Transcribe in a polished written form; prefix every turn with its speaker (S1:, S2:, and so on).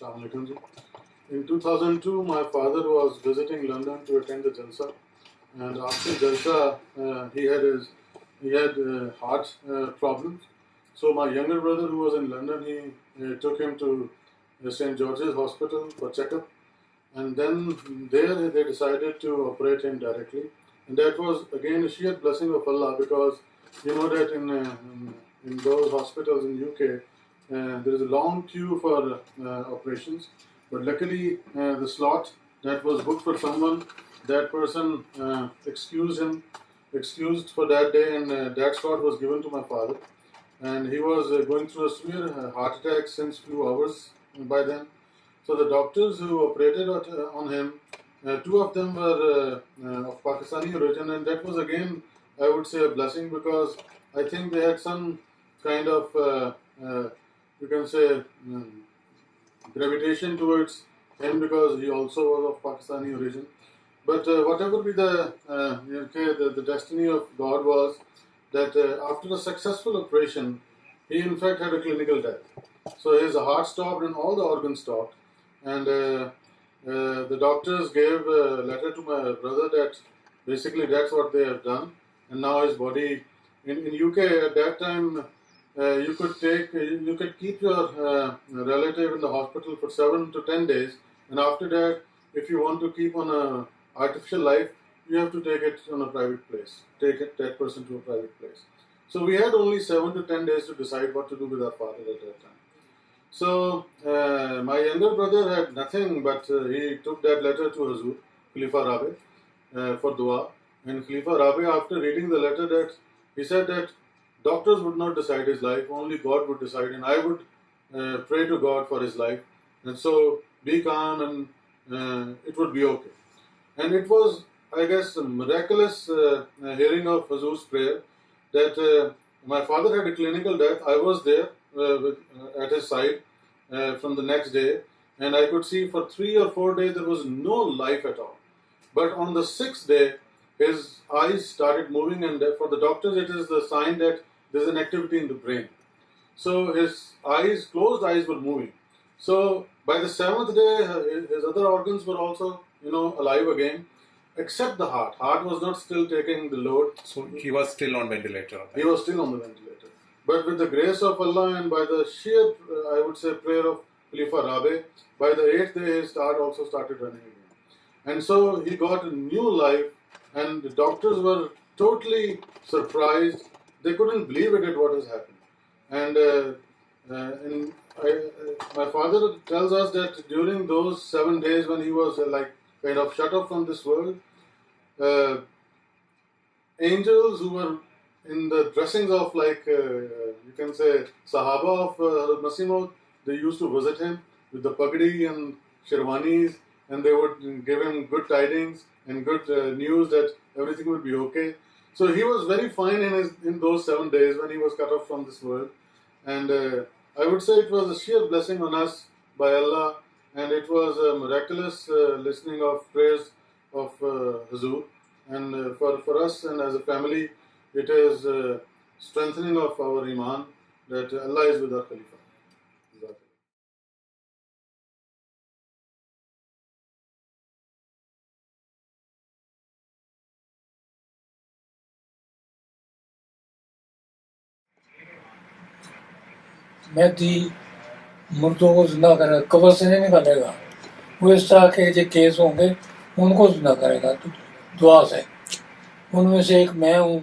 S1: Assalamu alaikum ji. In 2002, my father was visiting London to attend the Jalsa, and after Jalsa, he had heart problems. So my younger brother, who was in London, he took him to St. George's Hospital for checkup, and then there they decided to operate him directly, and that was again a sheer blessing of Allah, because you know that in those hospitals in UK there is a long queue for operations, but luckily the slot that was booked for someone, that person excused for that day, and that slot was given to my father, and he was going through a severe heart attack since few hours by then. So the doctors who operated on him, two of them were of Pakistani origin, and that was again, I would say, a blessing, because I think they had some kind of, you can say, gravitation towards him, because he also was of Pakistani origin. But whatever be the destiny of God was that after a successful operation, he in fact had a clinical death. So his heart stopped and all the organs stopped. And the doctors gave a letter to my brother that basically that's what they have done. And now his body in UK at that time, you could keep your relative in the hospital for 7 to 10 days, and after that, if you want to keep on a artificial life, you have to take it on a private place. Take that person to a private place. So we had only 7 to 10 days to decide what to do with our father at that time. So my younger brother had nothing, but he took that letter to Hazur, Khalifa Rabi, for dua. And Khalifa Rabi, after reading the letter, that he said that doctors would not decide his life, only God would decide, and I would pray to God for his life. And so be calm, and it would be okay. And it was, I guess, a miraculous hearing of Hazur's prayer that my father had a clinical death. I was there at his side from the next day, and I could see for 3 or 4 days there was no life at all. But on the 6th day, his eyes started moving, and for the doctors it is the sign that there's an activity in the brain. So his closed eyes were moving. So by the 7th day, his other organs were also, alive again, except the heart. Heart was not still taking the load.
S2: So he was still on ventilator.
S1: He was still on the ventilator. But with the grace of Allah and by the sheer, I would say, prayer of Khalifa Rabi, by the 8th day his heart also started running again. And so he got a new life, and the doctors were totally surprised. They couldn't believe it at what has happened. And my father tells us that during those 7 days when he was kind of shut off from this world, angels who were in the dressings of you can say Sahaba of Masih Maud, they used to visit him with the pagdi and sherwanis, and they would give him good tidings and good news that everything would be okay. So he was very fine in those 7 days when he was cut off from this world. And I would say it was a sheer blessing on us by Allah, and it was a miraculous listening of prayers of Hazur. And for us and as a family, it is strengthening of our iman that Allah is with our Khalifa.
S3: Mehdi मुर्दों को जिंदा करेगा, कब्र से नहीं निकालेगा। वो इस तरह के जो केस होंगे उनको जिंदा करेगा दुआ से। उनमें से एक मैं हूँ।